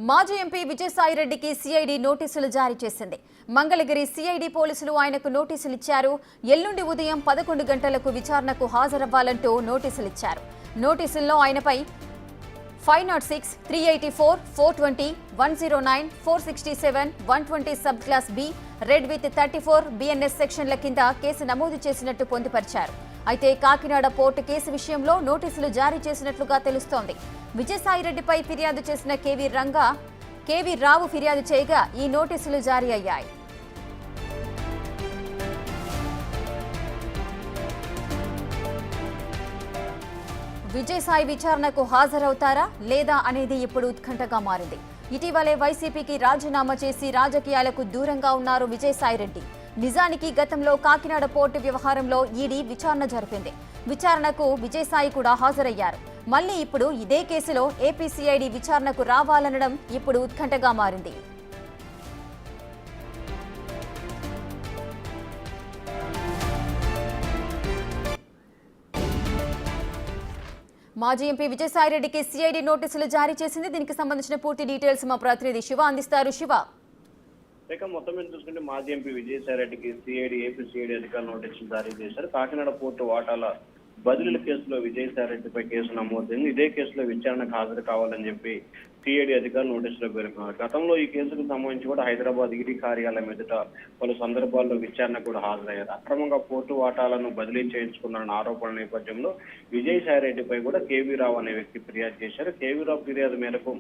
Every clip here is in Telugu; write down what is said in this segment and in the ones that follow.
మాజీ ఎంపీ విజయసాయిరెడ్డికి సిఐడి నోటీసులు జారీ చేసింది. మంగళగిరి సిఐడి పోలీసులు ఆయనకు నోటీసులు ఇచ్చారు. ఎల్లుండి ఉదయం 11 గంటలకు విచారణకు హాజరవ్వాలంటూ నోటీసులు ఇచ్చారు. నోటీసుల్లో ఆయనపై 506, 384, 420, 109, 467, 120 sub class B, read with 34 BNS సెక్షన్ల కింద కేసు నమోదు చేసినట్టు పొందుపరిచారు. అయితే కాకినాడ పోర్టు కేసు విషయంలో నోటీసులు జారీ చేసినట్లుగా తెలుస్తోంది. విజయసాయిరెడ్డిపై ఫిర్యాదు చేసిన కేవీ రావు ఫిర్యాదు చేయగా ఈ నోటీసులు జారీ అయ్యాయి. విజయసాయి విచారణకు హాజరవుతారా లేదా అనేది ఇప్పుడు ఉత్కంఠగా మారింది. ఇటీవలే వైసీపీకి రాజీనామా చేసి రాజకీయాలకు దూరంగా ఉన్నారు విజయసాయిరెడ్డి. నిజానికి గతంలో కాకినాడ పోర్టు వ్యవహారంలో ఈడీ విచారణ జరిపింది. విచారణకు విజయసాయి కూడా హాజరయ్యారు. మళ్లీ ఇప్పుడు ఇదే కేసులో ఏపీ సిఐడి విచారణకు రావాలనడం ఇప్పుడు ఉత్కంఠగా మారింది. మాజీ ఎంపీ విజయసాయిరెడ్డికి సిఐడి నోటీసులు జారీ చేసింది. దీనికి సంబంధించిన పూర్తి డీటెయిల్స్ మా ప్రతినిధి శివ అందిస్తారు. శివ, మొత్తం మీద చూసుకుంటే మాజీ ఎంపీ విజయసాయిరెడ్డికి ఏపీ సిఐడి అధికారులు నోటీసులు జారీ చేశారు. కాకినాడ పోర్టు వాటాల బదిలీల కేసులో విజయసాయిరెడ్డిపై కేసు నమోదైంది. ఇదే కేసులో విచారణకు హాజరు కావాలని చెప్పి సిఐడి అధికారులు నోటీసులో పేర్కొన్నారు. గతంలో ఈ కేసుకు సంబంధించి కూడా హైదరాబాద్ ఈడీ కార్యాలయం ఎదుట పలు సందర్భాల్లో విచారణ కూడా హాజరయ్యారు. అక్రమంగా పోర్టు వాటాలను బదిలీ చేయించుకున్న ఆరోపణల నేపథ్యంలో విజయసాయిరెడ్డిపై కూడా కేవీ రావు అనే వ్యక్తి ఫిర్యాదు చేశారు. కేవీ రావు ఫిర్యాదు మేరకు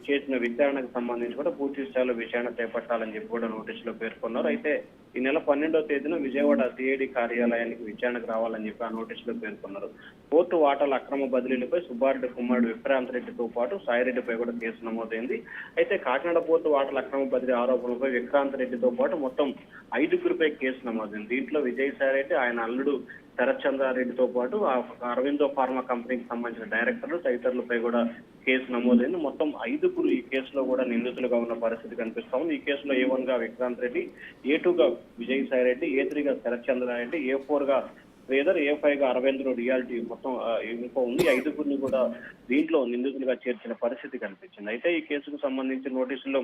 చేసిన విచారణకు సంబంధించి కూడా పూర్తి స్థాయిలో విచారణ చేపట్టాలని చెప్పి కూడా నోటీసులో పేర్కొన్నారు. అయితే ఈ నెల 12వ తేదీన విజయవాడ సిఐడి కార్యాలయానికి విచారణకు రావాలని చెప్పి ఆ నోటీసులో పేర్కొన్నారు. పోర్టు వాటాల అక్రమ బదిలీలపై సుబ్బారెడ్డి కుమారుడు విక్రాంత్ రెడ్డితో పాటు సాయిరెడ్డిపై కూడా కేసు నమోదైంది. అయితే కాకినాడ పోర్టు వాటాల అక్రమ బదిలీ ఆరోపణలపై విక్రాంత్ రెడ్డితో పాటు మొత్తం 5గురిపై కేసు నమోదైంది. దీంట్లో విజయసాయిరెడ్డి, ఆయన అల్లుడు శరత్ చంద్రారెడ్డితో పాటు అరవిందో ఫార్మా కంపెనీకి సంబంధించిన డైరెక్టర్లు తదితరులపై కూడా కేసు నమోదైంది. మొత్తం 5గురు ఈ కేసులో కూడా నిందితులుగా ఉన్న పరిస్థితి కనిపిస్తా ఉంది. ఈ కేసులో A1 గా విక్రాంత్ రెడ్డి, A2 గా విజయసాయిరెడ్డి, A3 గా శరత్ చంద్రారెడ్డి, A4 గా శ్రీధర్, A5 గా అరవింద్ర రియాలిటీ మొత్తం ఇంకో ఉంది. 5గురిని కూడా దీంట్లో నిందితులుగా చేర్చిన పరిస్థితి కనిపించింది. అయితే ఈ కేసుకు సంబంధించిన నోటీసుల్లో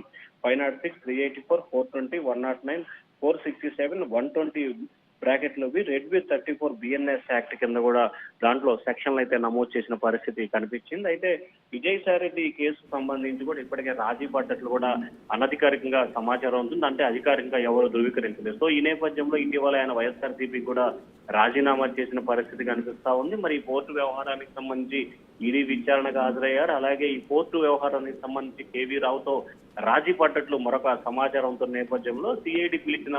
506, 384, 420, 109, 467, 120 బ్రాకెట్లోవి రెడ్ విత్ 34 బిఎన్ఎస్ యాక్ట్ కింద కూడా దాంట్లో సెక్షన్లు అయితే నమోదు చేసిన పరిస్థితి కనిపించింది. అయితే విజయసాయిరెడ్డి ఈ కేసుకు సంబంధించి కూడా ఇప్పటికే రాజీ పడ్డట్లు కూడా అనధికారికంగా సమాచారం ఉంటుంది. అంటే అధికారికంగా ఎవరు ధృవీకరించలేదు. సో ఈ నేపథ్యంలో ఇటీవల ఆయన వైఎస్ఆర్సీపీ కూడా రాజీనామా చేసిన పరిస్థితి కనిపిస్తా ఉంది. మరి ఈ పోర్టు వ్యవహారానికి సంబంధించి ఈడీ విచారణకు హాజరయ్యారు. అలాగే ఈ పోర్టు వ్యవహారానికి సంబంధించి కేవీ రావుతో రాజీ పడ్డట్లు మరొక సమాచారంతో నేపథ్యంలో సిఐడి పిలిచిన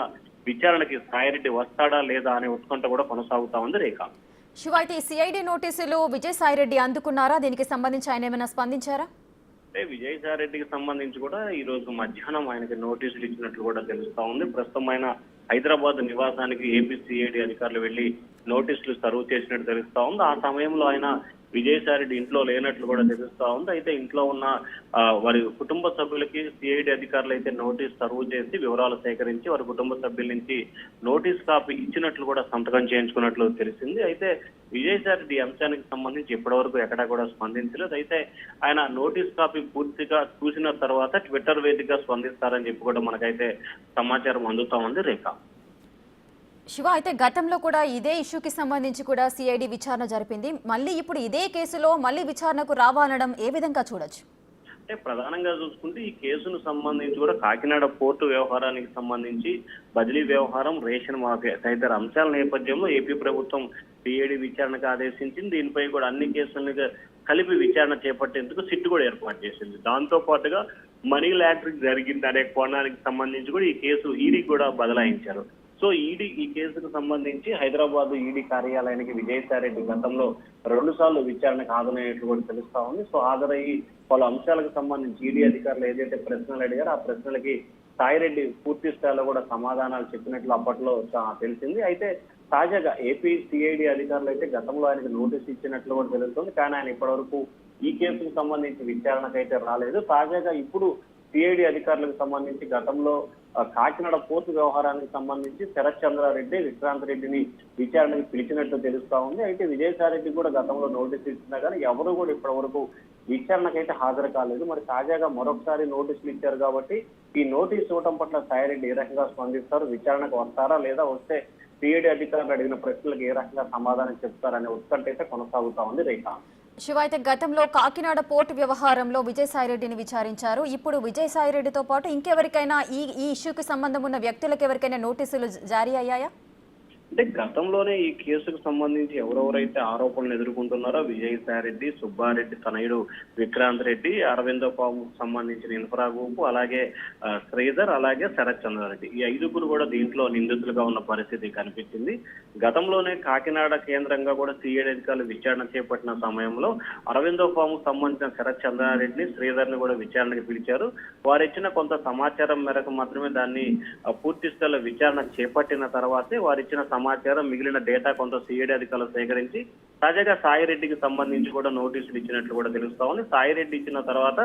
విచారణకి సాయిరెడ్డి వస్తాడా లేదా అనే ఉత్కంఠ కూడా కొనసాగుతా ఉంది. రేఖ, శివ, అయితే సిఐడి నోటీసులు విజయసాయిరెడ్డి అందుకున్నారా? దీనికి సంబంధించి ఆయన ఏమైనా స్పందించారా? అంటే విజయసాయిరెడ్డికి సంబంధించి కూడా ఈ రోజు మధ్యాహ్నం ఆయనకి నోటీసులు ఇచ్చినట్లు కూడా తెలుస్తా ఉంది. ప్రస్తుతం ఆయన హైదరాబాద్ నివాసానికి ఏపీ సిఐడి అధికారులు వెళ్లి నోటీసులు సర్వ్ చేసినట్టు తెలుస్తా ఉంది. ఆ సమయంలో ఆయన విజయసాయిరెడ్డి ఇంట్లో లేనట్లు కూడా తెలుస్తా ఉంది. అయితే ఇంట్లో ఉన్న వారి కుటుంబ సభ్యులకి సిఐడి అధికారులు అయితే నోటీస్ సర్వ్ చేసి వివరాలు సేకరించి వారి కుటుంబ సభ్యుల నుంచి నోటీస్ కాపీ ఇచ్చినట్లు కూడా సంతకం చేయించుకున్నట్లు తెలిసింది. అయితే విజయసాయిరెడ్డి అంశానికి సంబంధించి ఇప్పటివరకు ఎక్కడా కూడా స్పందించలేదు. అయితే ఆయన నోటీస్ కాపీ పూర్తిగా చూసిన తర్వాత ట్విట్టర్ వేదికగా స్పందిస్తారని చెప్పి కూడా మనకైతే సమాచారం అందుతా ఉంది. రేఖ, శివ, అయితే గతంలో కూడా ఇదే ఇష్యూకి సంబంధించి కూడా సిఐడి విచారణ జరిపింది. మళ్ళీ ఇప్పుడు ఇదే కేసులో మళ్ళీ విచారణకు రావాలనడం ఏ విధంగా చూడొచ్చు? అంటే ప్రధానంగా చూసుకుంటే ఈ కేసును సంబంధించి కూడా కాకినాడ పోర్టు వ్యవహారానికి సంబంధించి బదిలీ వ్యవహారం, రేషన్ మాఫియా తదితర అంశాల నేపథ్యంలో ఏపీ ప్రభుత్వం సిఐడి విచారణకు ఆదేశించింది. దీనిపై కూడా అన్ని కేసులను కలిపి విచారణ చేపట్టేందుకు సిట్ కూడా ఏర్పాటు చేసింది. దాంతో పాటుగా మనీ లాండరింగ్ జరిగింది అనే కోణానికి సంబంధించి కూడా ఈ కేసు ఈడీ కూడా బదలాయించారు. సో ఈడీ ఈ కేసుకు సంబంధించి హైదరాబాద్ ఈడీ కార్యాలయానికి విజయసాయిరెడ్డి గతంలో 2 సార్లు విచారణకు హాజరైనట్లు కూడా తెలుస్తా ఉంది. సో హాజరయ్యి పలు అంశాలకు సంబంధించి ఈడీ అధికారులు ఏదైతే ప్రశ్నలు అడిగారో ఆ ప్రశ్నలకి సాయిరెడ్డి పూర్తి స్థాయిలో కూడా సమాధానాలు చెప్పినట్లు అప్పట్లో తెలిసింది. అయితే తాజాగా ఏపీ సిఐడి అధికారులు అయితే గతంలో ఆయనకు నోటీస్ ఇచ్చినట్లు కూడా తెలుస్తుంది. కానీ ఆయన ఇప్పటివరకు ఈ కేసుకు సంబంధించి విచారణకు అయితే రాలేదు. తాజాగా ఇప్పుడు సిఐడి అధికారులకు సంబంధించి గతంలో కాకినాడ పోర్టు వ్యవహారానికి సంబంధించి శరత్ చంద్రారెడ్డి, విక్రాంత్ రెడ్డిని విచారణకు పిలిచినట్టు తెలుస్తా ఉంది. అయితే విజయసాయిరెడ్డి కూడా గతంలో నోటీస్ ఇచ్చినా కానీ ఎవరు కూడా ఇప్పటి వరకు విచారణకైతే హాజరు కాలేదు. మరి తాజాగా మరొకసారి నోటీసులు ఇచ్చారు కాబట్టి ఈ నోటీసు ఇవ్వడం పట్ల సాయిరెడ్డి ఏ రకంగా స్పందిస్తారు, విచారణకు వస్తారా లేదా వస్తే సిఐడి అధికారులు అడిగిన ప్రశ్నలకు ఏ రకంగా సమాధానం చెప్తారనే ఉత్కంఠ అయితే కొనసాగుతా ఉంది రేఖ. శివ, అయితే గతంలో కాకినాడ పోర్టు వ్యవహారంలో విజయసాయిరెడ్డిని విచారించారు. ఇప్పుడు విజయసాయిరెడ్డితో పాటు ఇంకెవరికైనా ఈ ఇష్యూకి సంబంధం ఉన్న వ్యక్తులకు ఎవరికైనా నోటీసులు జారీ అయ్యాయా? అంటే గతంలోనే ఈ కేసుకు సంబంధించి ఎవరెవరైతే ఆరోపణలు ఎదుర్కొంటున్నారో విజయసాయిరెడ్డి, సుబ్బారెడ్డి తనయుడు విక్రాంత్ రెడ్డి, అరవిందో పాముకు సంబంధించిన ఇన్ఫ్రా గ్రూప్, అలాగే శ్రీధర్, అలాగే శరత్ చంద్రారెడ్డి, ఈ ఐదుగురు కూడా దీంట్లో నిందితులుగా ఉన్న పరిస్థితి కనిపించింది. గతంలోనే కాకినాడ కేంద్రంగా కూడా సిఐడి అధికారులు విచారణ చేపట్టిన సమయంలో అరవిందో పాముకు సంబంధించిన శరత్ చంద్రారెడ్డిని, శ్రీధర్ని కూడా విచారణకు పిలిచారు. వారు ఇచ్చిన కొంత సమాచారం మేరకు మాత్రమే దాన్ని పూర్తి స్థాయిలో విచారణ చేపట్టిన తర్వాతే వారిచ్చిన సమాచారం మిగిలిన డేటా కొంత సిఐడి అధికారులు సేకరించి తాజాగా సాయిరెడ్డికి సంబంధించి కూడా నోటీసులు ఇచ్చినట్లు కూడా తెలుస్తా ఉంది. సాయిరెడ్డి ఇచ్చిన తర్వాత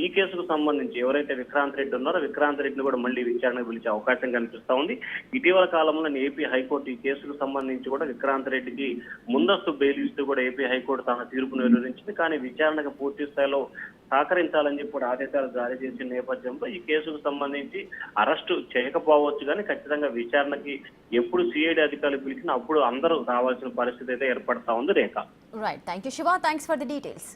ఈ కేసుకు సంబంధించి ఎవరైతే విక్రాంత్ రెడ్డి ఉన్నారో విక్రాంత్ రెడ్డిని కూడా మళ్ళీ విచారణకు పిలిచే అవకాశం కనిపిస్తా ఉంది. ఇటీవల కాలంలో ఏపీ హైకోర్టు ఈ కేసుకు సంబంధించి కూడా విక్రాంత్ రెడ్డికి ముందస్తు బెయిల్ ఇస్తూ కూడా ఏపీ హైకోర్టు తన తీర్పును వెలువరించింది. కానీ విచారణకు పూర్తి స్థాయిలో సహకరించాలని చెప్పి కూడా ఆదేశాలు జారీ చేసిన నేపథ్యంలో ఈ కేసుకు సంబంధించి అరెస్టు చేయకపోవచ్చు, కానీ ఖచ్చితంగా విచారణకి ఎప్పుడు సిఐడి అధికారులు పిలిచినా అప్పుడు అందరూ రావాల్సిన పరిస్థితి అయితే ఏర్పడతా ఉంది Rekha. Right, thank you Shiva, thanks for the details.